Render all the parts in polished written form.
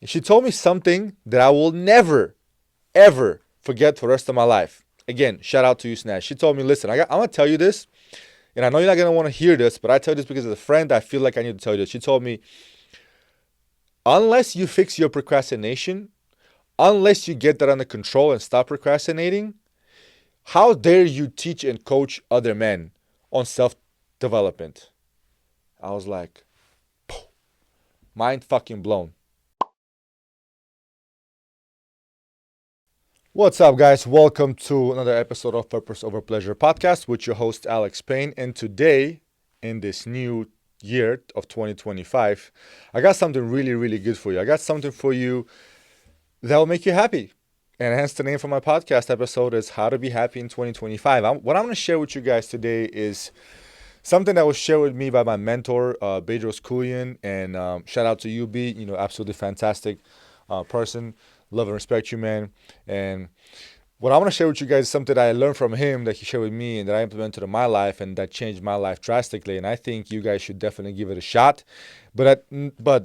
She told me something that I will never, ever forget for the rest of my life. Again, shout out to you, Snatch. She told me, listen, I'm going to tell you this, and I know you're not going to want to hear this, but I tell you this because as a friend, I feel like I need to tell you this. She told me, unless you fix your procrastination, unless you get that under control and stop procrastinating, how dare you teach and coach other men on self-development? I was like, mind fucking blown. What's up, guys? Welcome to another episode of Purpose Over Pleasure podcast with your host, Alex Payne. And today, in this new year of 2025, I got something really, really good for you. I got something for you that will make you happy. And hence the name for my podcast episode is How to Be Happy in 2025. What I'm going to share with you guys today is something that was shared with me by my mentor, Bedros Koulian. And shout out to you, B. Absolutely fantastic person. Love and respect you, man. And what I want to share with you guys is something that I learned from him that he shared with me and that I implemented in my life and that changed my life drastically. And I think you guys should definitely give it a shot. But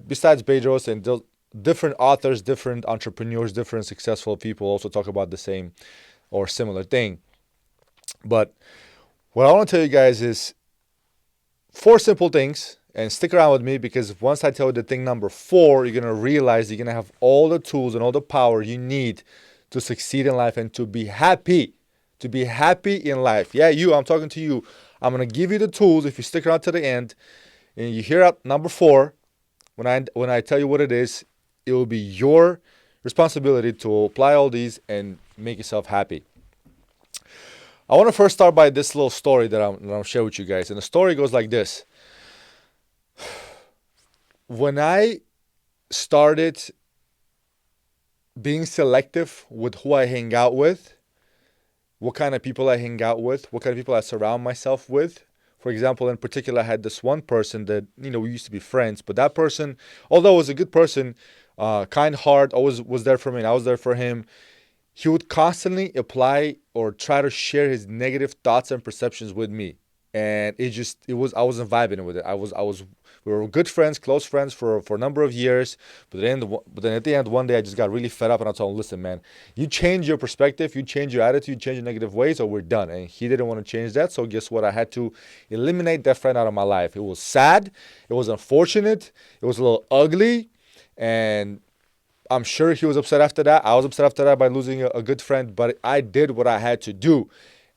besides Bedros and different authors, different entrepreneurs, different successful people also talk about the same or similar thing. But what I want to tell you guys is 4 simple things. And stick around with me because once I tell you the thing number 4, you're going to realize you're going to have all the tools and all the power you need to succeed in life and to be happy. To be happy in life. Yeah, I'm talking to you. I'm going to give you the tools if you stick around to the end. And you hear out number 4, when I tell you what it is, it will be your responsibility to apply all these and make yourself happy. I want to first start by this little story that I'll share with you guys. And the story goes like this. When I started being selective with who I hang out with, what kind of people I hang out with, what kind of people I surround myself with. For example, in particular, I had this one person that, we used to be friends, but that person, although was a good person, kind heart, always was there for me and I was there for him, he would constantly apply or try to share his negative thoughts and perceptions with me. And I wasn't vibing with it. We were good friends, close friends for a number of years. But then at the end, one day I just got really fed up and I told him, listen, man, you change your perspective, you change your attitude, you change your negative ways, or we're done. And he didn't want to change that. So guess what? I had to eliminate that friend out of my life. It was sad. It was unfortunate. It was a little ugly. And I'm sure he was upset after that. I was upset after that by losing a good friend. But I did what I had to do.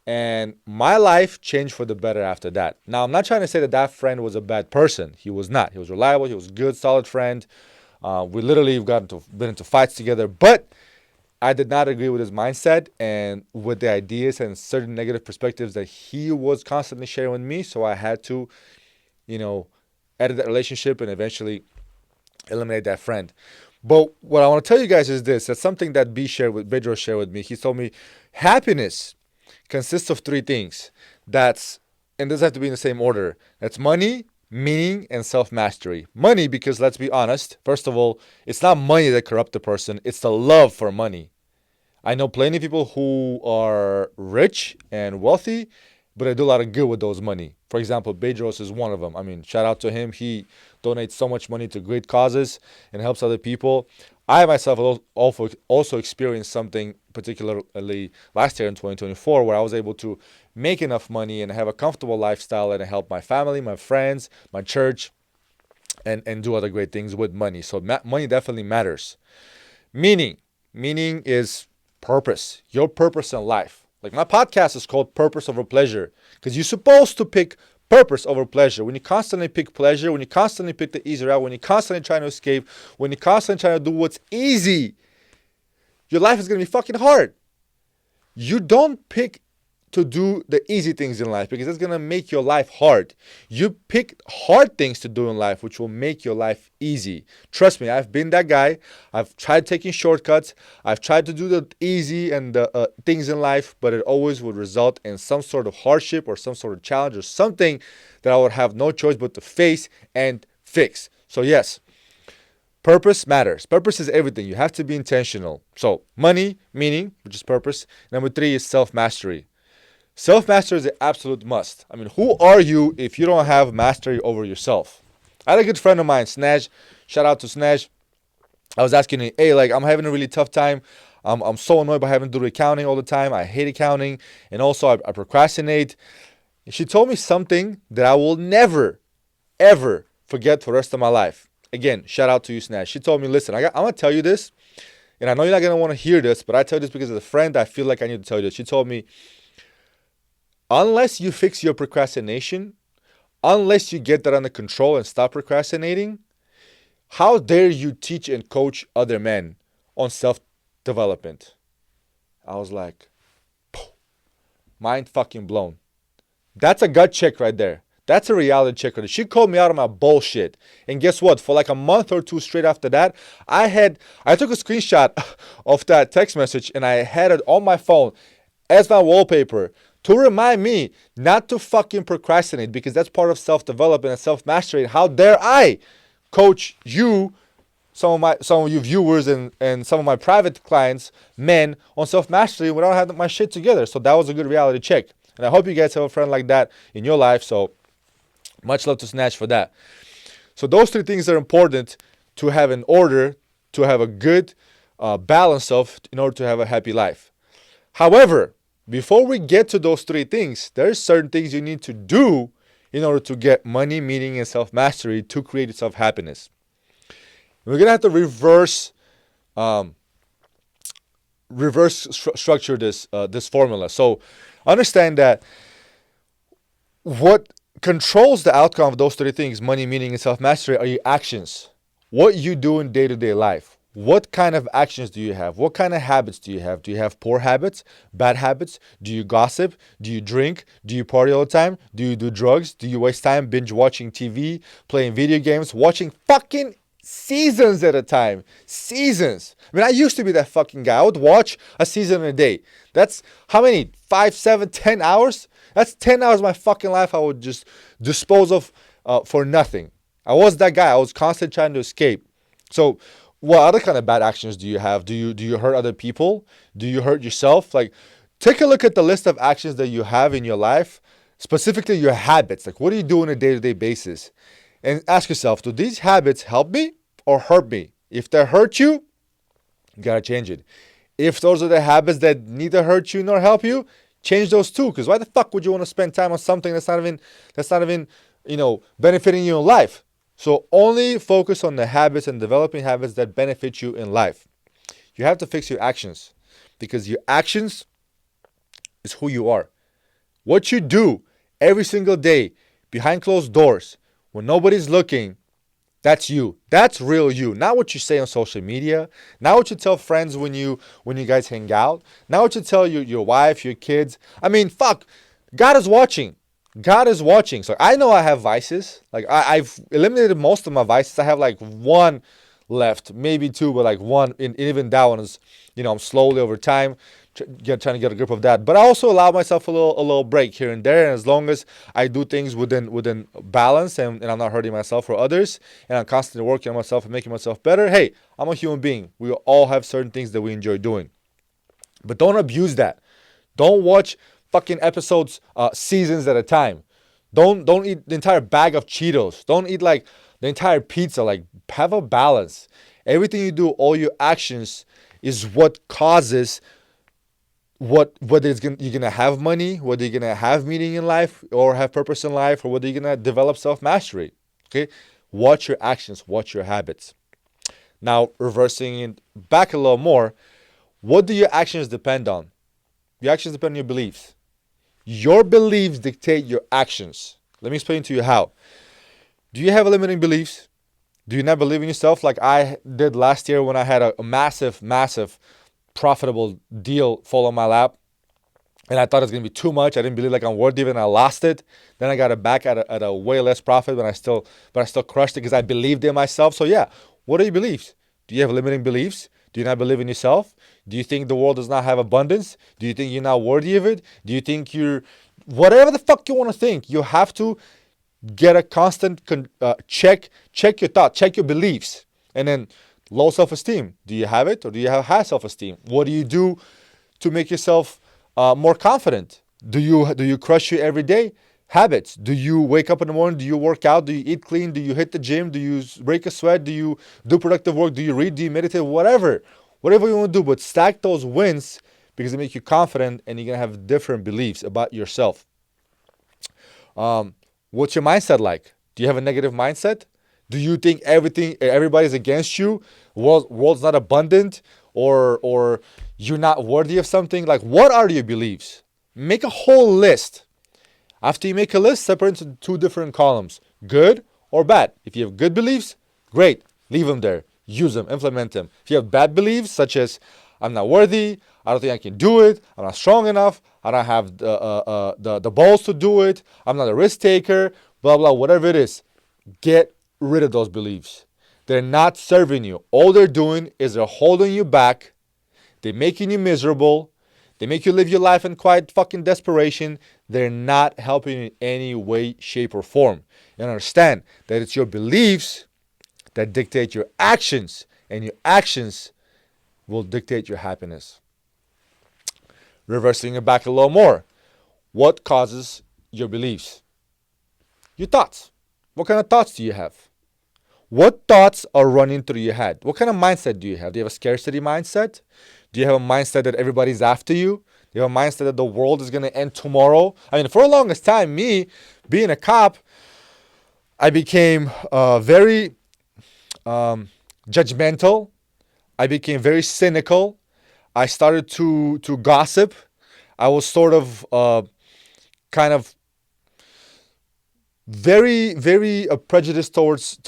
And my life changed for the better after that. Now, I'm not trying to say that friend was a bad person. He was not. He was reliable. He was a good, solid friend. We literally have been into fights together. But I did not agree with his mindset and with the ideas and certain negative perspectives that he was constantly sharing with me. So I had to, edit that relationship and eventually eliminate that friend. But what I want to tell you guys is this. That's something that Bedros shared with me. He told me happiness consists of 3 things. And doesn't have to be in the same order. That's money, meaning, and self-mastery. Money, because let's be honest, first of all, it's not money that corrupts the person, it's the love for money. I know plenty of people who are rich and wealthy, but they do a lot of good with those money. For example, Bedros is one of them. I mean, shout out to him. He donates so much money to great causes and helps other people. I myself also experienced something particularly last year in 2024 where I was able to make enough money and have a comfortable lifestyle and help my family, my friends, my church, and do other great things with money. So money definitely matters. Meaning is purpose, your purpose in life. Like my podcast is called Purpose Over Pleasure because you're supposed to pick purpose over pleasure. When you constantly pick pleasure, when you constantly pick the easy route, when you're constantly trying to escape, when you're constantly trying to do what's easy, your life is going to be fucking hard. You don't pick to do the easy things in life because that's going to make your life hard. You pick hard things to do in life, which will make your life easy. Trust me, I've been that guy. I've tried taking shortcuts. I've tried to do the easy and the things in life, but it always would result in some sort of hardship or some sort of challenge or something that I would have no choice but to face and fix. So yes, purpose matters. Purpose is everything. You have to be intentional. So money, meaning, which is purpose. Number 3 is self-mastery. Self-mastery is an absolute must. I mean, who are you if you don't have mastery over yourself? I had a good friend of mine, Snaj. Shout out to Snaj. I was asking her, hey, like, I'm having a really tough time. I'm so annoyed by having to do accounting all the time. I hate accounting. And also, I procrastinate. And she told me something that I will never, ever forget for the rest of my life. Again, shout out to you, Snatch. She told me, listen, I'm going to tell you this. And I know you're not going to want to hear this, but I tell you this because as a friend, I feel like I need to tell you this. She told me, unless you fix your procrastination, unless you get that under control and stop procrastinating, how dare you teach and coach other men on self-development? I was like, mind fucking blown. That's a gut check right there. That's a reality check right there. She called me out on my bullshit. And guess what? For like a month or two straight after that, I took a screenshot of that text message and I had it on my phone as my wallpaper to remind me not to fucking procrastinate, because that's part of self-development and self-mastery. How dare I coach you, some of you viewers and some of my private clients, men, on self-mastery when I don't have my shit together. So that was a good reality check. And I hope you guys have a friend like that in your life. So much love to Snatch for that. So those three things are important to have in order to have a good balance of, in order to have a happy life. However, before we get to those three things, there's certain things you need to do in order to get money, meaning, and self-mastery to create self-happiness. We're going to have to structure this formula. So understand that what controls the outcome of those three things, money, meaning, and self-mastery, are your actions. What you do in day-to-day life. What kind of actions do you have? What kind of habits do you have? Do you have poor habits, bad habits? Do you gossip? Do you drink? Do you party all the time? Do you do drugs? Do you waste time binge watching TV, playing video games, watching fucking seasons at a time? Seasons. I mean, I used to be that fucking guy. I would watch a season in a day. That's how many? 5, 7, 10 hours? That's 10 hours of my fucking life I would just dispose of for nothing. I was that guy. I was constantly trying to escape. So what other kind of bad actions do you have? Do you hurt other people? Do you hurt yourself? Like, take a look at the list of actions that you have in your life, specifically your habits. Like, what do you do on a day-to-day basis? And ask yourself, do these habits help me or hurt me? If they hurt you, you gotta change it. If those are the habits that neither hurt you nor help you, change those too. Because why the fuck would you want to spend time on something that's not even benefiting you in life? So only focus on the habits and developing habits that benefit you in life. You have to fix your actions, because your actions is who you are. What you do every single day behind closed doors when nobody's looking, that's you. That's real you. Not what you say on social media. Not what you tell friends when you guys hang out. Not what you tell your wife, your kids. I mean, fuck. God is watching. God is watching. So I know I have vices. Like I've eliminated most of my vices. I have like one left, maybe two, but like one. And even that one is, I'm slowly over time trying to get a grip of that. But I also allow myself a little break here and there. And as long as I do things within balance and I'm not hurting myself or others, and I'm constantly working on myself and making myself better, hey, I'm a human being. We all have certain things that we enjoy doing. But don't abuse that. Don't watch fucking episodes seasons at a time. Don't eat the entire bag of Cheetos. Don't eat like the entire pizza. Like, have a balance. Everything you do, all your actions is what causes whether you're gonna have money, whether you're gonna have meaning in life or have purpose in life, or whether you're gonna develop self-mastery. Okay? Watch your actions, watch your habits. Now, reversing it back a little more, what do your actions depend on? Your actions depend on your beliefs. Your beliefs dictate your actions. Let me explain to you how. Do you have limiting beliefs? Do you not believe in yourself like I did last year when I had a massive profitable deal fall on my lap? And I thought it was going to be too much. I didn't believe like I'm worthy of it, and I lost it. Then I got it back at a way less profit, but I still crushed it because I believed in myself. So yeah, what are your beliefs? Do you have limiting beliefs? Do you not believe in yourself? Do you think the world does not have abundance? Do you think you're not worthy of it? Do you think whatever the fuck you want to think, you have to get a constant check your thought, check your beliefs. And then low self-esteem. Do you have it or do you have high self-esteem? What do you do to make yourself more confident? Do you crush you every day? Habits. Do you wake up in the morning? Do you work out? Do you eat clean? Do you hit the gym? Do you break a sweat? Do you do productive work? Do you read? Do you meditate? Whatever. Whatever you want to do, but stack those wins because they make you confident and you're going to have different beliefs about yourself. What's your mindset like? Do you have a negative mindset? Do you think everybody's against you? World's not abundant, or you're not worthy of something? Like, what are your beliefs? Make a whole list. After you make a list, separate into two different columns, good or bad. If you have good beliefs, great, leave them there, use them, implement them. If you have bad beliefs, such as I'm not worthy, I don't think I can do it, I'm not strong enough, I don't have the balls to do it, I'm not a risk taker, blah, blah, whatever it is, get rid of those beliefs. They're not serving you. All they're doing is they're holding you back, they're making you miserable, they make you live your life in quiet fucking desperation. They're not helping you in any way, shape, or form. And understand that it's your beliefs that dictate your actions, and your actions will dictate your happiness. Reversing it back a little more. What causes your beliefs? Your thoughts. What kind of thoughts do you have? What thoughts are running through your head? What kind of mindset do you have? Do you have a scarcity mindset? Do you have a mindset that everybody's after you? Do you have a mindset that the world is going to end tomorrow? I mean, for the longest time, me being a cop, I became very judgmental. I became very cynical. I started to gossip. I was sort of kind of very, very prejudiced towards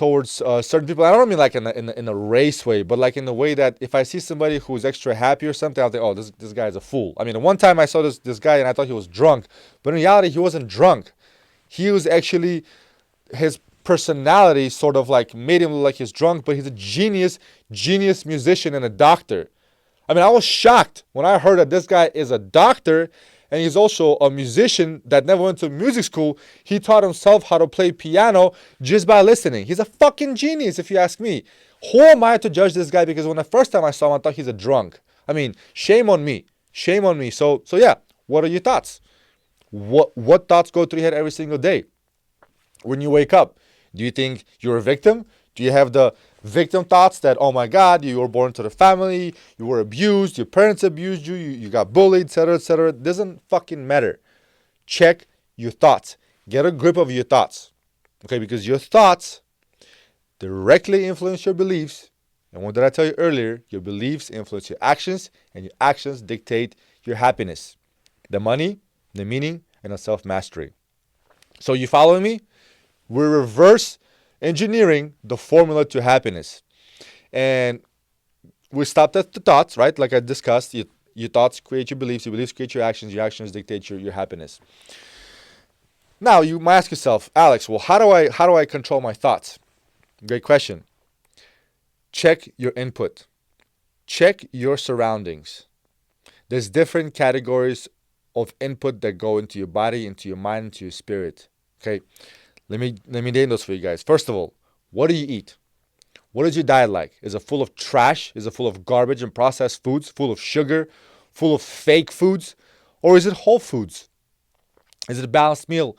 certain people. I don't mean like in a race way, but like in the way that if I see somebody who's extra happy or something, I'll think, oh, this guy's a fool. I mean, one time I saw this guy and I thought he was drunk, but in reality, he wasn't drunk. He was actually, his personality sort of like made him look like he's drunk, but he's a genius musician and a doctor. I mean, I was shocked when I heard that this guy is a doctor. And he's also a musician that never went to music school. He taught himself how to play piano just by listening. He's a fucking genius, if you ask me. Who am I to judge this guy? Because when the first time I saw him, I thought he's a drunk. I mean, shame on me. Shame on me. So yeah, what are your thoughts? What thoughts go through your head every single day? When you wake up, do you think you're a victim? Do you have the victim thoughts that, oh my God, you were born into the family, you were abused, your parents abused you, you got bullied, etc., etc.? It doesn't fucking matter. Check your thoughts. Get a grip of your thoughts. Okay, because your thoughts directly influence your beliefs. And what did I tell you earlier? Your beliefs influence your actions, and your actions dictate your happiness, the money, the meaning, and the self-mastery. So you following me? We're reverse engineering the formula to happiness. And we stopped at the thoughts, right? Like I discussed, your thoughts create your beliefs create your actions dictate your happiness. Now you might ask yourself, Alex, well, how do I control my thoughts? Great question. Check your input. Check your surroundings. There's different categories of input that go into your body, into your mind, into your spirit. Okay? Let me name those for you guys. First of all, what do you eat? What is your diet like? Is it full of trash? Is it full of garbage and processed foods? Full of sugar? Full of fake foods? Or is it whole foods? Is it a balanced meal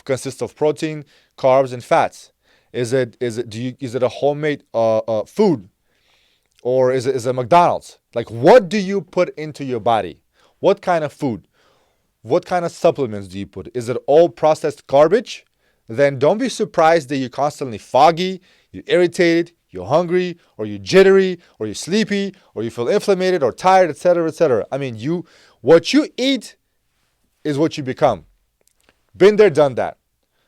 consists of protein, carbs, and fats? Is it a homemade food? Or is it McDonald's? Like, what do you put into your body? What kind of food? What kind of supplements do you put? Is it all processed garbage? Then don't be surprised that you're constantly foggy, you're irritated, you're hungry, or you're jittery, or you're sleepy, or you feel inflamed or tired, etc., etc. I mean, what you eat is what you become. Been there, done that.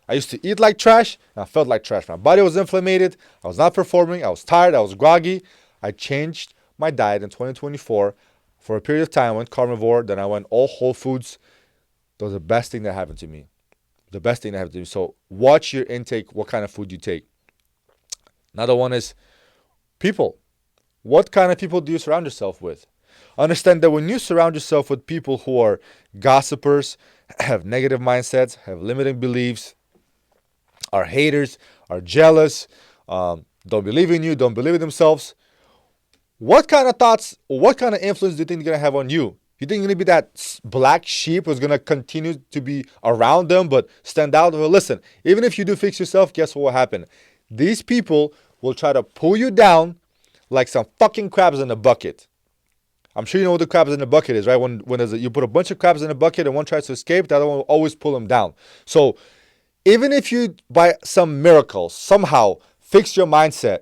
I used to eat like trash, and I felt like trash. My body was inflamed, I was not performing, I was tired, I was groggy. I changed my diet in 2024 for a period of time. I went carnivore, then I went all whole foods. That was the best thing that happened to me. The best thing that happened to me. So watch your intake, what kind of food you take. Another one is people. What kind of people do you surround yourself with? Understand that when you surround yourself with people who are gossipers, have negative mindsets, have limiting beliefs, are haters, are jealous, don't believe in you, don't believe in themselves, what kind of thoughts, what kind of influence do you think they're going to have on you? You think you're going to be that black sheep who's going to continue to be around them but stand out? Well, listen, even if you do fix yourself, guess what will happen? These people will try to pull you down like some fucking crabs in a bucket. I'm sure you know what the crabs in the bucket is, right? When you put a bunch of crabs in a bucket and one tries to escape, the other one will always pull them down. So even if you, by some miracle, somehow fix your mindset,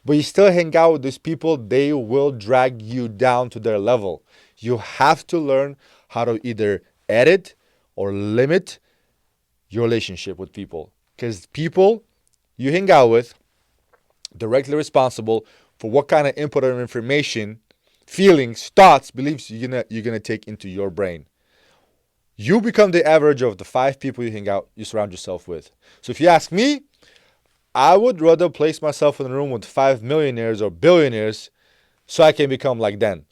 but you still hang out with these people, they will drag you down to their level. You have to learn how to either edit or limit your relationship with people. Because people you hang out with, directly responsible for what kind of input or information, feelings, thoughts, beliefs you're gonna take into your brain. You become the average of the 5 people you surround yourself with. So if you ask me, I would rather place myself in a room with 5 millionaires or billionaires so I can become like them.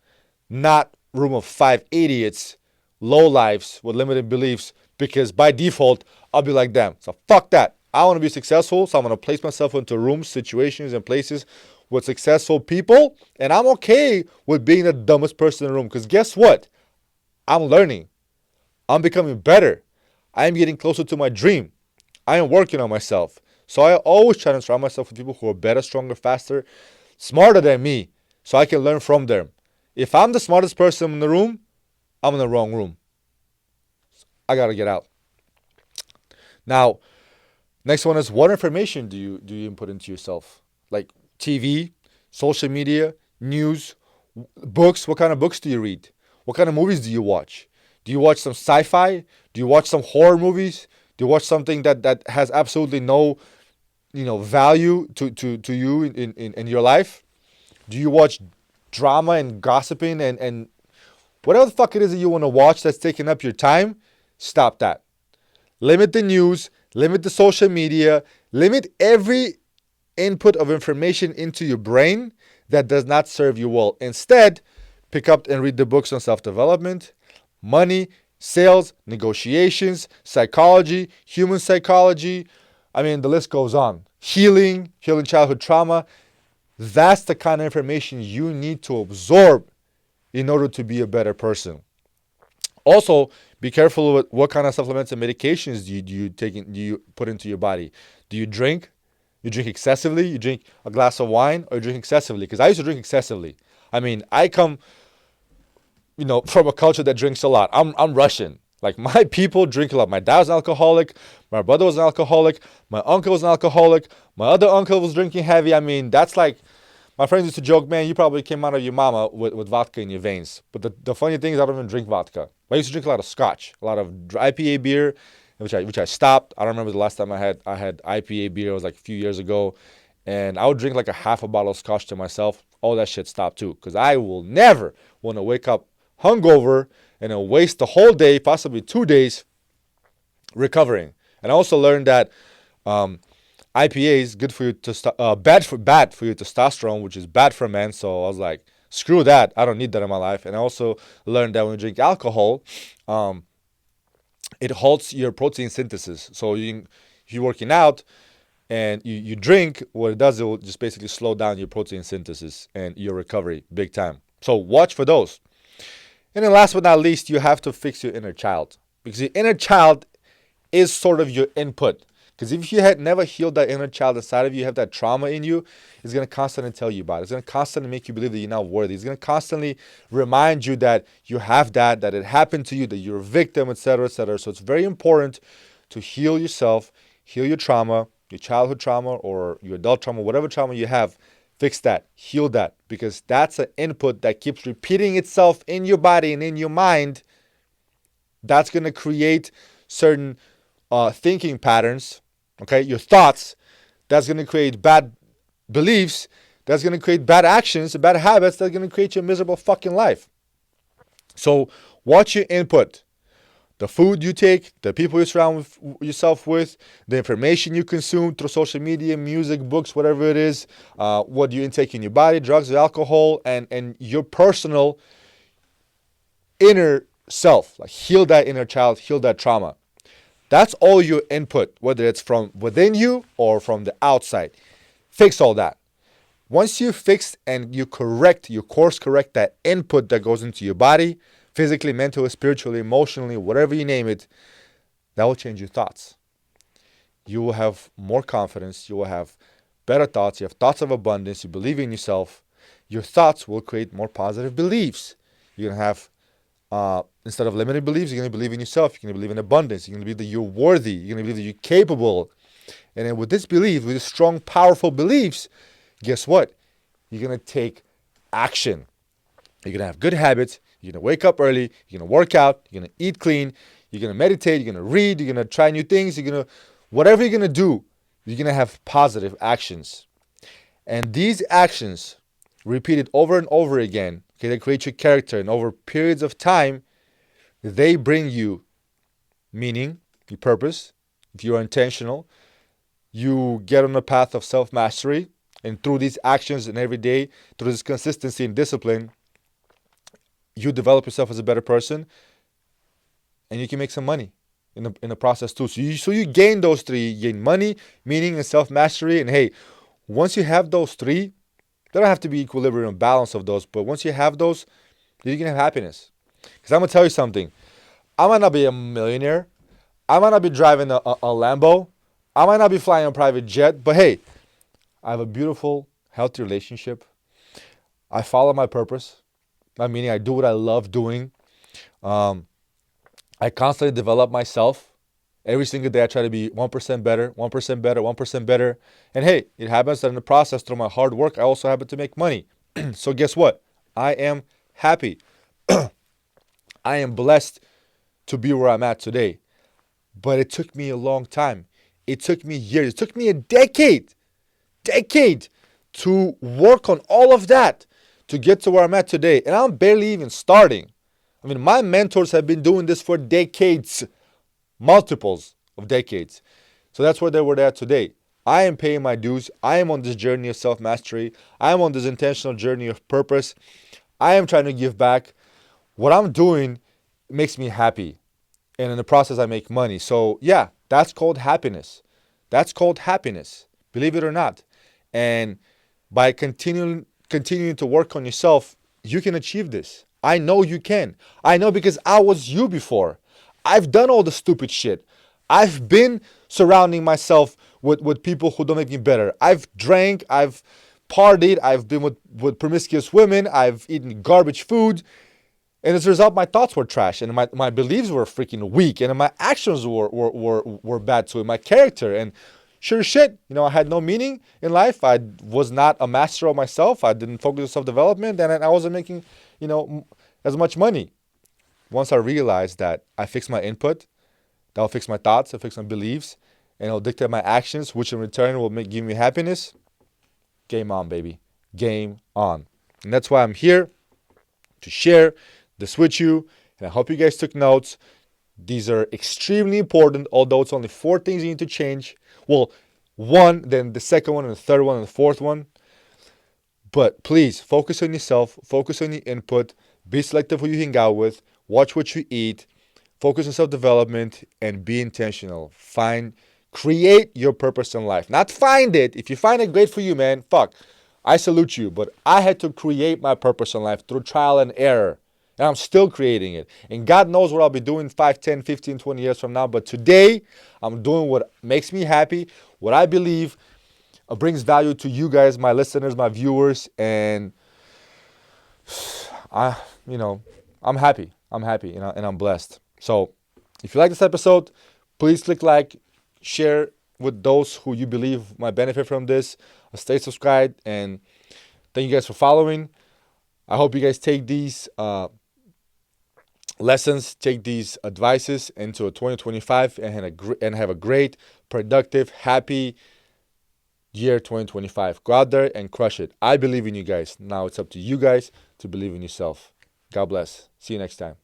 Not room of 5 idiots, low lives with limited beliefs, because by default, I'll be like them. So fuck that. I want to be successful, so I'm going to place myself into rooms, situations, and places with successful people, and I'm okay with being the dumbest person in the room, because guess what? I'm learning. I'm becoming better. I am getting closer to my dream. I am working on myself. So I always try to surround myself with people who are better, stronger, faster, smarter than me, so I can learn from them. If I'm the smartest person in the room, I'm in the wrong room. I got to get out. Now, next one is, what information do you input into yourself? Like TV, social media, news, books. What kind of books do you read? What kind of movies do you watch? Do you watch some sci-fi? Do you watch some horror movies? Do you watch something that has absolutely no, value to you in your life? Do you watch drama and gossiping and whatever the fuck it is that you want to watch that's taking up your time? Stop that. Limit the news, limit the social media, limit every input of information into your brain that does not serve you well. Instead, pick up and read the books on self-development, money, sales, negotiations, psychology, human psychology. I mean, the list goes on. Healing childhood trauma. That's the kind of information you need to absorb in order to be a better person. Also, be careful with what kind of supplements and medications do you put into your body. Do you drink? You drink excessively? You drink a glass of wine, or you drink excessively? Because I used to drink excessively. I mean, I come, from a culture that drinks a lot. I'm Russian. Like, my people drink a lot. My dad was an alcoholic. My brother was an alcoholic. My uncle was an alcoholic. My other uncle was drinking heavy. I mean, that's like, my friends used to joke, man, you probably came out of your mama with vodka in your veins. But the funny thing is, I don't even drink vodka. I used to drink a lot of scotch, a lot of IPA beer, which I stopped. I don't remember the last time I had IPA beer. It was like a few years ago. And I would drink like a half a bottle of scotch to myself. All that shit stopped too. Because I will never want to wake up hungover and then waste the whole day, possibly 2 days, recovering. And I also learned that IPA is good for you bad for your testosterone, which is bad for men. So I was like, screw that. I don't need that in my life. And I also learned that when you drink alcohol, it halts your protein synthesis. So if you're working out and you drink, what it does, it will just basically slow down your protein synthesis and your recovery big time. So watch for those. And then last but not least, you have to fix your inner child, because your inner child is sort of your input. Because if you had never healed that inner child inside of you, you have that trauma in you, it's going to constantly tell you about it. It's going to constantly make you believe that you're not worthy. It's going to constantly remind you that you have that it happened to you, that you're a victim, etc., etc. So it's very important to heal yourself, heal your trauma, your childhood trauma or your adult trauma, whatever trauma you have. Fix that, heal that, because that's an input that keeps repeating itself in your body and in your mind. That's going to create certain thinking patterns, okay? Your thoughts, that's going to create bad beliefs, that's going to create bad actions, bad habits, that's going to create your miserable fucking life. So watch your input. The food you take, the people you surround yourself with, the information you consume through social media, music, books, whatever it is, what you intake in your body, drugs or alcohol, and your personal inner self. Like, heal that inner child, heal that trauma. That's all your input, whether it's from within you or from the outside. Fix all that. Once you fix and you course correct that input that goes into your body, physically, mentally, spiritually, emotionally, whatever you name it, that will change your thoughts. You will have more confidence. You will have better thoughts. You have thoughts of abundance. You believe in yourself. Your thoughts will create more positive beliefs. You're going to have, instead of limited beliefs, you're going to believe in yourself. You're going to believe in abundance. You're going to believe that you're worthy. You're going to believe that you're capable. And then with this belief, with these strong, powerful beliefs, guess what? You're going to take action. You're going to have good habits. You're going to wake up early. You're going to work out. You're going to eat clean. You're going to meditate. You're going to read. You're going to try new things. Whatever you're going to do, you're going to have positive actions. And these actions, repeated over and over again, okay, they create your character. And over periods of time, they bring you meaning, your purpose. If you are intentional, you get on the path of self-mastery. And through these actions and every day, through this consistency and discipline, you develop yourself as a better person, and you can make some money in the process too. So you gain those three. You gain money, meaning, and self-mastery. And hey, once you have those three, they don't have to be equilibrium and balance of those, but once you have those, you can have happiness. Because I'm going to tell you something. I might not be a millionaire. I might not be driving a Lambo. I might not be flying a private jet, but hey, I have a beautiful, healthy relationship. I follow my purpose. Meaning I do what I love doing. I constantly develop myself. Every single day I try to be 1% better, 1% better, 1% better. And hey, it happens that in the process, through my hard work, I also happen to make money. So guess what? I am happy. I am blessed to be where I'm at today. But it took me a long time. It took me years. It took me a decade to work on all of that to get to where I'm at today. And I'm barely even starting. I mean, my mentors have been doing this for decades, multiples of decades. So that's where they were at today. I am paying my dues. I am on this journey of self-mastery. I am on this intentional journey of purpose. I am trying to give back. What I'm doing makes me happy. And in the process, I make money. So yeah, that's called happiness. That's called happiness, believe it or not. And by continuing to work on yourself, you can achieve this. I know you can. I know because I was you before. I've done all the stupid shit. I've been surrounding myself with people who don't make me better. I've drank, I've partied, I've been with promiscuous women, I've eaten garbage food. And as a result, my thoughts were trash, and my beliefs were freaking weak, and my actions were bad too, and my character. And sure shit, I had no meaning in life. I was not a master of myself. I didn't focus on self-development, and I wasn't making, as much money. Once I realized that I fixed my input, that'll fix my thoughts, it'll fix my beliefs, and it'll dictate my actions, which in return will give me happiness. Game on, baby. Game on. And that's why I'm here to share this with you, and I hope you guys took notes. These are extremely important, although it's only 4 things you need to change. Well, 1, then the second one, and the third one, and the fourth one. But please, focus on yourself, focus on your input, be selective who you hang out with, watch what you eat, focus on self-development, and be intentional. Create your purpose in life. Not find it. If you find it, great for you, man. Fuck. I salute you. But I had to create my purpose in life through trial and error. And I'm still creating it. And God knows what I'll be doing 5, 10, 15, 20 years from now. But today, I'm doing what makes me happy, what I believe brings value to you guys, my listeners, my viewers. And I'm happy. I'm happy, and I'm blessed. So if you like this episode, please click like, share with those who you believe might benefit from this. Stay subscribed, and thank you guys for following. I hope you guys take these lessons, take these advices into a 2025 and have a great, productive, happy year 2025. Go out there and crush it. I believe in you guys. Now it's up to you guys to believe in yourself. God bless. See you next time.